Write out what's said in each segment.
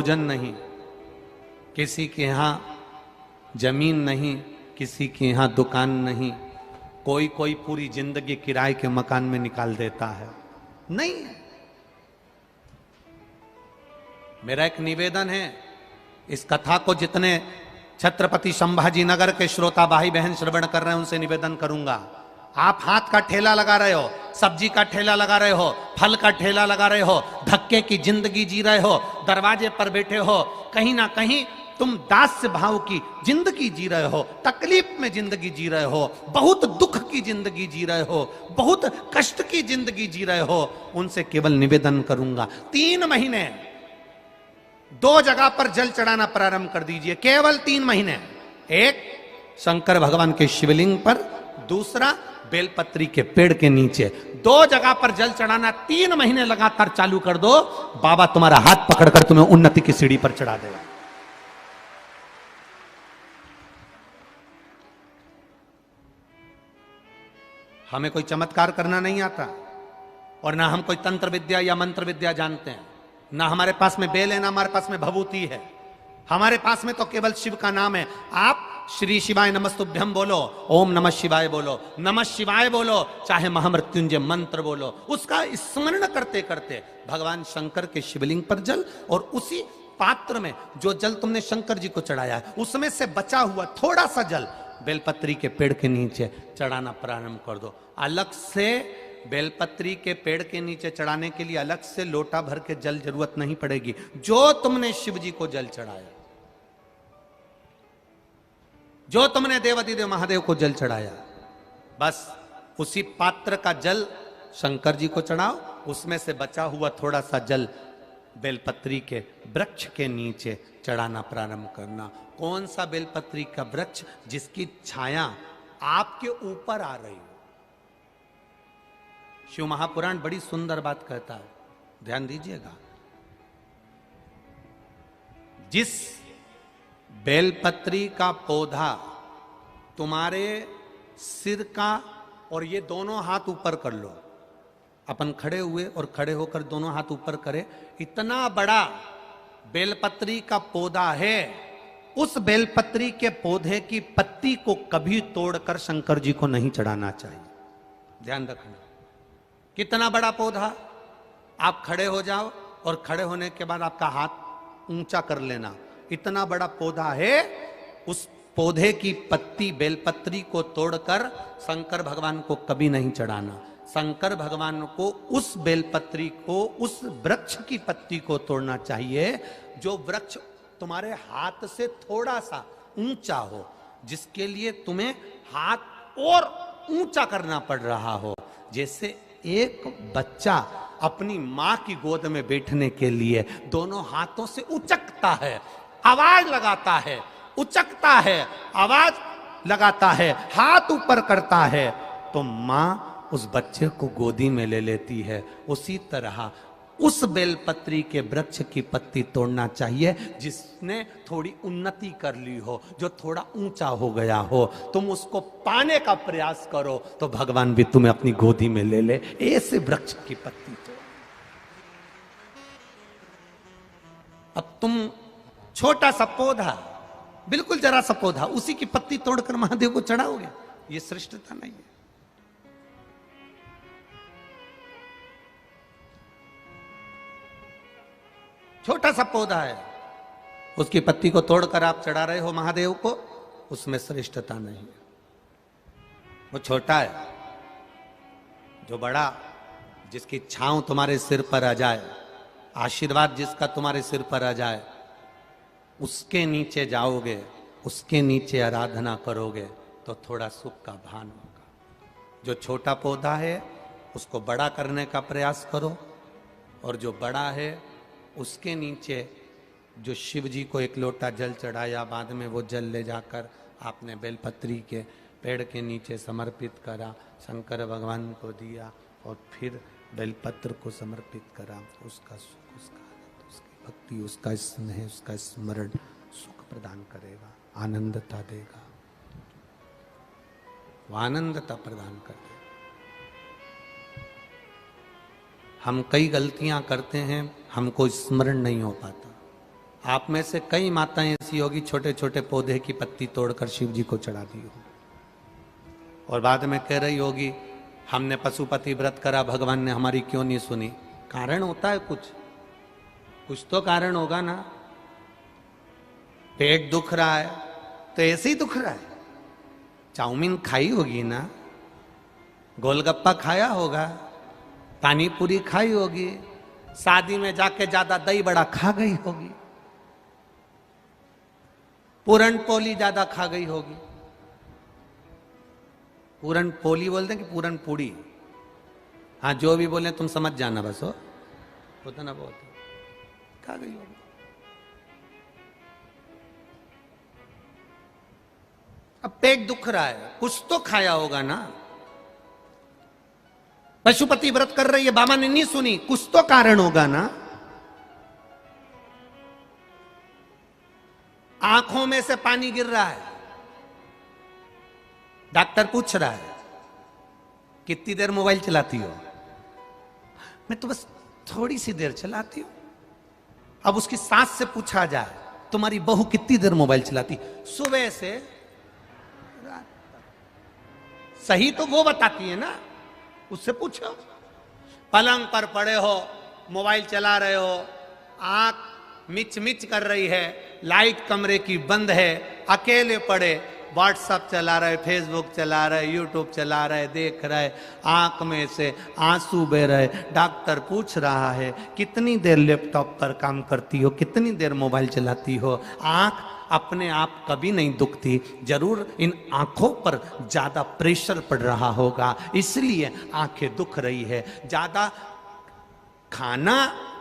भोजन नहीं, किसी के यहाँ जमीन नहीं, किसी के यहाँ दुकान नहीं, कोई कोई पूरी जिंदगी किराए के मकान में निकाल देता है। नहीं है। मेरा एक निवेदन है, इस कथा को जितने छत्रपति संभाजी नगर के श्रोता भाई बहन श्रवण कर रहे हैं उनसे निवेदन करूंगा, आप हाथ का ठेला लगा रहे हो, सब्जी का ठेला लगा रहे हो, फल का ठेला लगा रहे हो, धक्के की जिंदगी जी रहे हो, दरवाजे पर बैठे हो, कहीं ना कहीं तुम दास्य भाव की जिंदगी जी रहे हो, तकलीफ में जिंदगी जी रहे हो, बहुत दुख की जिंदगी जी रहे हो, बहुत कष्ट की जिंदगी जी रहे हो, उनसे केवल निवेदन करूंगा 3 महीने 2 जगह पर जल चढ़ाना प्रारंभ कर दीजिए, केवल 3 महीने। एक शंकर भगवान के शिवलिंग पर, दूसरा बेलपत्री के पेड़ के नीचे। 2 जगह पर जल चढ़ाना 3 महीने लगातार चालू कर दो, बाबा तुम्हारा हाथ पकड़कर तुम्हें उन्नति की सीढ़ी पर चढ़ा देगा। हमें कोई चमत्कार करना नहीं आता और ना हम कोई तंत्र विद्या या मंत्र विद्या जानते हैं, ना हमारे पास में बेल है, ना हमारे पास में भभूति है, हमारे पास में तो केवल शिव का नाम है। आप श्री शिवाय नमस्तुभ्यम बोलो, ओम नमः शिवाय बोलो, नमः शिवाय बोलो, चाहे महामृत्युंजय मंत्र बोलो, उसका स्मरण करते करते भगवान शंकर के शिवलिंग पर जल और उसी पात्र में जो जल तुमने शंकर जी को चढ़ाया है उसमें से बचा हुआ थोड़ा सा जल बेलपत्री के पेड़ के नीचे चढ़ाना प्रारंभ कर दो। अलग से बेलपत्री के पेड़ के नीचे चढ़ाने के लिए अलग से लोटा भर के जल जरूरत नहीं पड़ेगी। जो तुमने शिव जी को जल चढ़ाया, जो तुमने देवाधिदेव महादेव को जल चढ़ाया, बस उसी पात्र का जल शंकर जी को चढ़ाओ, उसमें से बचा हुआ थोड़ा सा जल बेलपत्री के वृक्ष के नीचे चढ़ाना प्रारंभ करना। कौन सा बेलपत्री का वृक्ष? जिसकी छाया आपके ऊपर आ रही हो। शिव महापुराण बड़ी सुंदर बात कहता है, ध्यान दीजिएगा। जिस बेलपत्री का पौधा तुम्हारे सिर का, और ये दोनों हाथ ऊपर कर लो, अपन खड़े हुए और खड़े होकर दोनों हाथ ऊपर करें, इतना बड़ा बेलपत्री का पौधा है, उस बेलपत्री के पौधे की पत्ती को कभी तोड़कर शंकर जी को नहीं चढ़ाना चाहिए। ध्यान रखना, कितना बड़ा पौधा। आप खड़े हो जाओ और खड़े होने के बाद आपका हाथ ऊंचा कर लेना, इतना बड़ा पौधा है, उस पौधे की पत्ती बेलपत्री को तोड़कर शंकर भगवान को कभी नहीं चढ़ाना। शंकर भगवान को उस बेलपत्री को, उस वृक्ष की पत्ती को तोड़ना चाहिए जो वृक्ष तुम्हारे हाथ से थोड़ा सा ऊंचा हो, जिसके लिए तुम्हें हाथ और ऊंचा करना पड़ रहा हो। जैसे एक बच्चा अपनी मां की गोद में बैठने के लिए दोनों हाथों से उचकता है, आवाज लगाता है, उचकता है, आवाज लगाता है, हाथ ऊपर करता है, तो मां उस बच्चे को गोदी में ले लेती है। उसी तरह उस बेलपत्री के वृक्ष की पत्ती तोड़ना चाहिए जिसने थोड़ी उन्नति कर ली हो, जो थोड़ा ऊंचा हो गया हो। तुम उसको पाने का प्रयास करो तो भगवान भी तुम्हें अपनी गोदी में ले ले। ऐसे वृक्ष की पत्ती तोड़। अब तुम छोटा सा पौधा, बिल्कुल जरा सा पौधा, उसी की पत्ती तोड़कर महादेव को चढ़ाओगे, ये श्रेष्ठता नहीं है। छोटा सा पौधा है, उसकी पत्ती को तोड़कर आप चढ़ा रहे हो महादेव को, उसमें श्रेष्ठता नहीं है। वो छोटा है, जो बड़ा, जिसकी छांव तुम्हारे सिर पर आ जाए, आशीर्वाद जिसका तुम्हारे सिर पर आ जाए, उसके नीचे जाओगे, उसके नीचे आराधना करोगे तो थोड़ा सुख का भान होगा। जो छोटा पौधा है उसको बड़ा करने का प्रयास करो, और जो बड़ा है उसके नीचे जो शिव जी को एक लोटा जल चढ़ाया, बाद में वो जल ले जाकर आपने बेलपत्री के पेड़ के नीचे समर्पित करा, शंकर भगवान को दिया और फिर बेलपत्र को समर्पित करा। उसका सुख, उसका आनंद, उसकी भक्ति, उसका स्नेह, उसका स्मरण सुख प्रदान करेगा, आनंदता देगा, वो आनंदता प्रदान कर देगा। हम कई गलतियां करते हैं, हमको स्मरण नहीं हो पाता। आप में से कई माताएं ऐसी होगी छोटे छोटे पौधे की पत्ती तोड़कर शिव जी को चढ़ा दी हो, और बाद में कह रही होगी हमने पशुपति व्रत करा, भगवान ने हमारी क्यों नहीं सुनी। कारण होता है, कुछ तो कारण होगा ना। पेट दुख रहा है तो ऐसे ही दुख रहा है। चाउमीन खाई होगी ना, गोलगप्पा खाया होगा, पानी पूरी खाई होगी, शादी में जाके ज्यादा दही बड़ा खा गई होगी, पूरन पोली ज्यादा खा गई होगी। पूरन पोली बोलते हैं कि पूरन पूड़ी, हाँ जो भी बोले तुम समझ जाना, बस हो होता ना बहुत खा गई होगी। अब पेट दुख रहा है, कुछ तो खाया होगा ना। पशुपति व्रत कर रही है, बाबा ने नहीं सुनी, कुछ तो कारण होगा ना। आंखों में से पानी गिर रहा है, डॉक्टर पूछ रहा है कितनी देर मोबाइल चलाती हो। मैं तो बस थोड़ी सी देर चलाती हूं। अब उसकी सास से पूछा जाए तुम्हारी बहू कितनी देर मोबाइल चलाती, सुबह से रात तक। सही तो वो बताती है ना, उससे पूछो। पलंग पर पड़े हो, मोबाइल चला रहे हो, आंख मिच मिच कर रही है, लाइट कमरे की बंद है, अकेले पड़े, व्हाट्सएप चला रहे, फेसबुक चला रहे, यूट्यूब चला रहे, देख रहे, आंख में से आंसू बह रहे। डॉक्टर पूछ रहा है कितनी देर लैपटॉप पर काम करती हो, कितनी देर मोबाइल चलाती हो। आंख अपने आप कभी नहीं दुखती, जरूर इन आंखों पर ज्यादा प्रेशर पड़ रहा होगा, इसलिए आंखें दुख रही है। ज्यादा खाना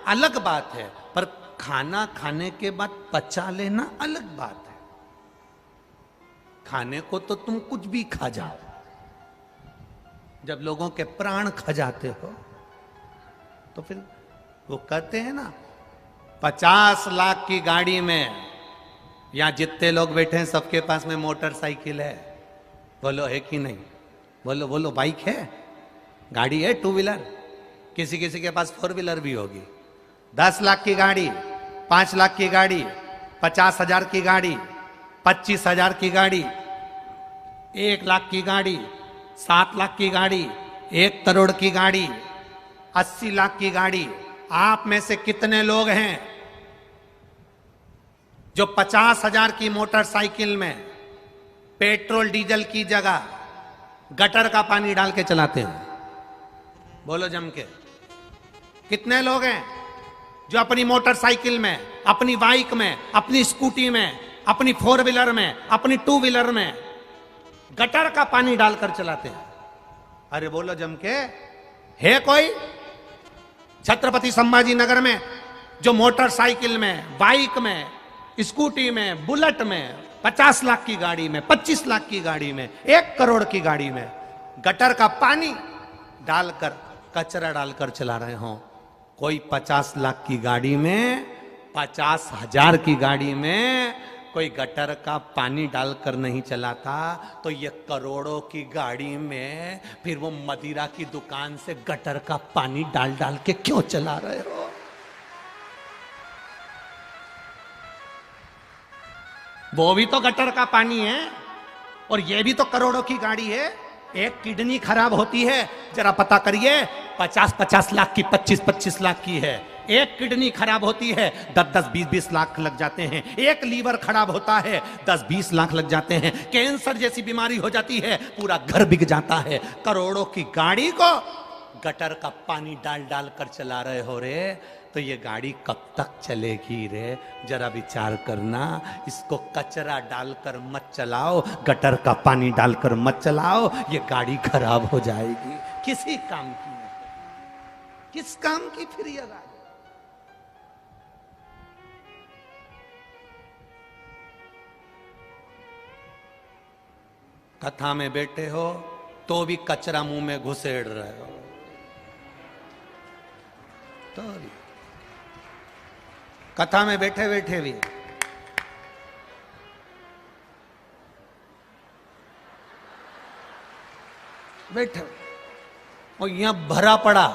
अलग बात है, पर खाना खाने के बाद पचा लेना अलग बात है। खाने को तो तुम कुछ भी खा जाओ, जब लोगों के प्राण खा जाते हो तो फिर वो कहते हैं ना 50 लाख की गाड़ी में, यहां जितने लोग बैठे हैं सबके पास में मोटरसाइकिल है, बोलो है कि नहीं, बोलो बोलो, बाइक है, गाड़ी है, टू व्हीलर, किसी किसी के पास फोर व्हीलर भी होगी। 10 लाख की गाड़ी, 5 लाख की गाड़ी, 50,000 की गाड़ी, 25,000 की गाड़ी, 1 लाख की गाड़ी, 7 लाख की गाड़ी, 1 करोड़ की गाड़ी, 80 लाख की गाड़ी। आप में से कितने लोग हैं जो 50,000 की मोटरसाइकिल में पेट्रोल डीजल की जगह गटर का पानी डाल के चलाते हैं? बोलो जम के। कितने लोग हैं जो अपनी मोटरसाइकिल में, अपनी बाइक में, अपनी स्कूटी में, अपनी फोर व्हीलर में, अपनी टू व्हीलर में गटर का पानी डालकर चलाते हैं? अरे बोलो जम के, है कोई? छत्रपति संभाजी नगर में जो मोटरसाइकिल में, बाइक में, स्कूटी में, बुलेट में, 50 लाख की गाड़ी में, 25 लाख की गाड़ी में, 1 करोड़ की गाड़ी में गटर का पानी डालकर, कचरा डालकर चला रहे हो? कोई 50 लाख की गाड़ी में, 50,000 की गाड़ी में कोई गटर का पानी डालकर नहीं चलाता, तो ये करोड़ों की गाड़ी में फिर वो मदिरा की दुकान से गटर का पानी डाल डाल के क्यों चला रहे हो? वो भी तो गटर का पानी है, और ये भी तो करोड़ों की गाड़ी है। एक किडनी खराब होती है, जरा पता करिए, 50-50 लाख की, 25-25 लाख की है। एक किडनी खराब होती है, 10-10, 20-20 लाख लग जाते हैं। एक लीवर खराब होता है, 10-20 लाख लग जाते हैं। कैंसर जैसी बीमारी हो जाती है, पूरा घर बिक जाता है। करोड़ों की गाड़ी को गटर का पानी डाल डाल कर चला रहे हो रे, तो ये गाड़ी कब तक चलेगी रे? जरा विचार करना। इसको कचरा डालकर मत चलाओ, गटर का पानी डालकर मत चलाओ, ये गाड़ी खराब हो जाएगी। किसी काम की नहीं, किस काम की फिर ये गाड़ी? कथा में बैठे हो तो भी कचरा मुंह में घुसेड़ रहे हो, तो भी कथा में बैठे बैठे भी बैठे, और यहां भरा पड़ा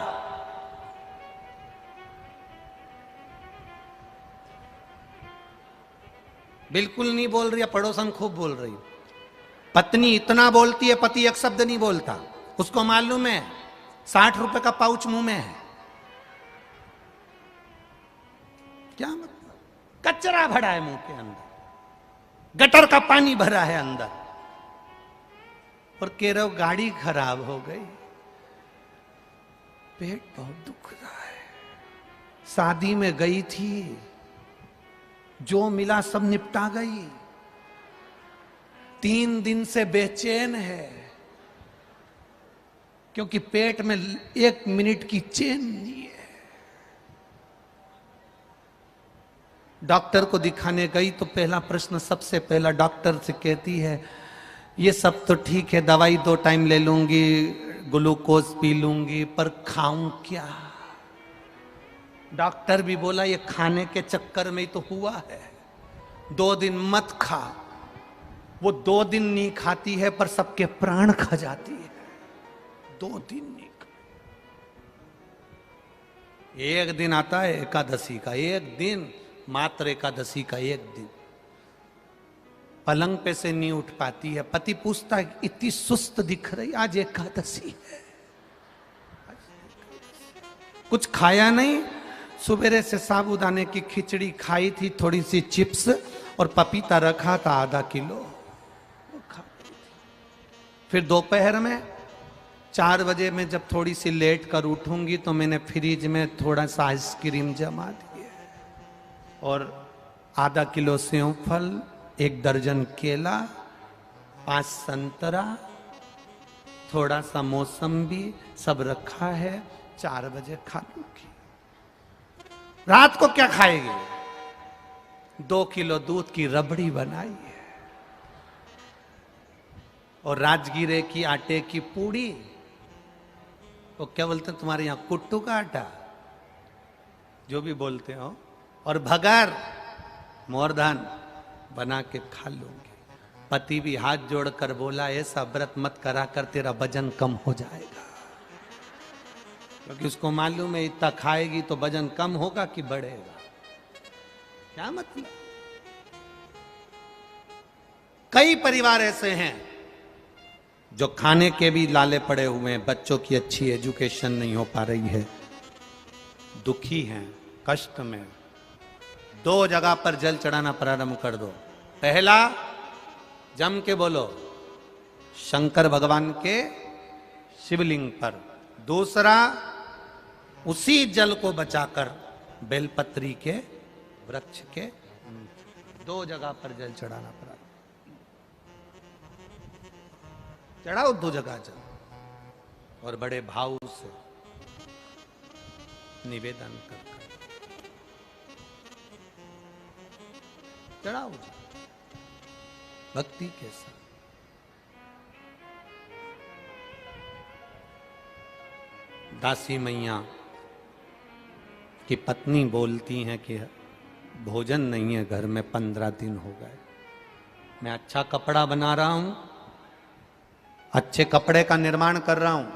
बिल्कुल नहीं बोल रही है, पड़ोसन खूब बोल रही। पत्नी इतना बोलती है, पति एक शब्द नहीं बोलता। उसको मालूम है 60 रुपए का पाउच मुंह में है। क्या मतलब? कचरा भरा है मुंह के अंदर, गटर का पानी भरा है अंदर, और कह रहे हो गाड़ी खराब हो गई, पेट बहुत दुख रहा है, शादी में गई थी, जो मिला सब निपटा गई, 3 दिन से बेचैन है क्योंकि पेट में 1 मिनट की चैन नहीं है। डॉक्टर को दिखाने गई तो पहला प्रश्न सबसे पहला डॉक्टर से कहती है, ये सब तो ठीक है, दवाई 2 टाइम ले लूंगी, ग्लूकोज पी लूंगी, पर खाऊं क्या? डॉक्टर भी बोला ये खाने के चक्कर में ही तो हुआ है, 2 दिन मत खा। वो 2 दिन नहीं खाती है पर सबके प्राण खा जाती है। 2 दिन नहीं खा। एक दिन आता है एकादशी का, एक दिन मात्र एकादशी का, एक दिन पलंग पे से नहीं उठ पाती है। पति पूछता है इतनी सुस्त दिख रही, आज एकादशी है, कुछ खाया नहीं, सुबेरे से साबूदाने की खिचड़ी खाई थी, थोड़ी सी चिप्स और पपीता रखा था आधा किलो, वो खा। फिर दोपहर में 4 बजे में जब थोड़ी सी लेट कर उठूंगी तो मैंने फ्रिज में थोड़ा सा आइसक्रीम जमा दिया और आधा किलो सेव फल, 1 दर्जन केला, 5 संतरा, थोड़ा सा मौसम्बी सब रखा है, 4 बजे खा लूंगी। रात को क्या खाएगी? 2 किलो दूध की रबड़ी बनाई है और राजगीरे की आटे की पूड़ी, वो क्या बोलते हैं तुम्हारे यहां, कुट्टू का आटा, जो भी बोलते हो, और भगर मोरधान बना के खा लूंगी। पति भी हाथ जोड़कर बोला ऐसा व्रत मत करा कर, तेरा वजन कम हो जाएगा, क्योंकि उसको मालूम है इतना खाएगी तो वजन कम होगा कि बढ़ेगा। क्या मतलब? कई परिवार ऐसे हैं जो खाने के भी लाले पड़े हुए हैं, बच्चों की अच्छी एजुकेशन नहीं हो पा रही है, दुखी हैं, कष्ट में। 2 जगह पर जल चढ़ाना प्रारंभ कर दो। पहला, जम के बोलो, शंकर भगवान के शिवलिंग पर। दूसरा, उसी जल को बचाकर बेलपत्री के वृक्ष के 2 जगह पर जल चढ़ाना पड़ा। चढ़ाओ 2 जगह जल और बड़े भाव से निवेदन कर चढ़ाओ भक्ति के साथ। दासी मैया की पत्नी बोलती हैं कि भोजन नहीं है घर में, 15 दिन हो गए, मैं अच्छा कपड़ा बना रहा हूं, अच्छे कपड़े का निर्माण कर रहा हूं,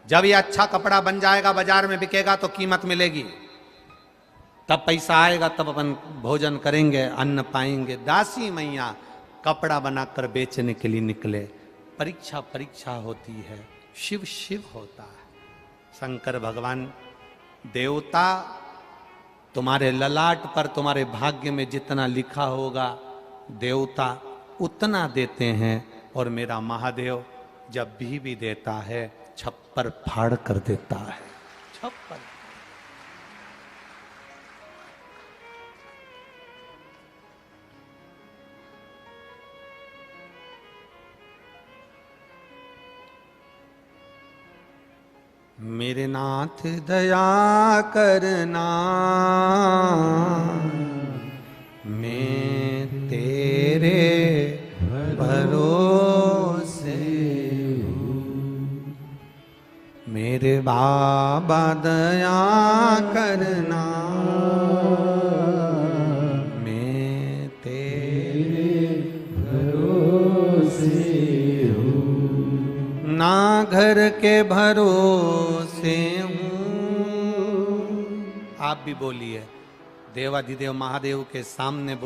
जब ये अच्छा कपड़ा बन जाएगा, बाजार में बिकेगा तो कीमत मिलेगी, तब पैसा आएगा, तब अपन भोजन करेंगे, अन्न पाएंगे। दासी मैया कपड़ा बनाकर बेचने के लिए निकले। परीक्षा परीक्षा होती है, शिव शिव होता है। शंकर भगवान देवता तुम्हारे ललाट पर, तुम्हारे भाग्य में जितना लिखा होगा देवता उतना देते हैं, और मेरा महादेव जब भी देता है छप्पर फाड़ कर देता है। छप्पर मेरे नाथ दया करना, मैं तेरे भरोसे हूँ। मेरे बाबा दया करना, मैं तेरे भरोसे हूँ। ना घर के भरोसे हूँ। आप भी बोलिए, देवाधिदेव महादेव के सामने बोलिए।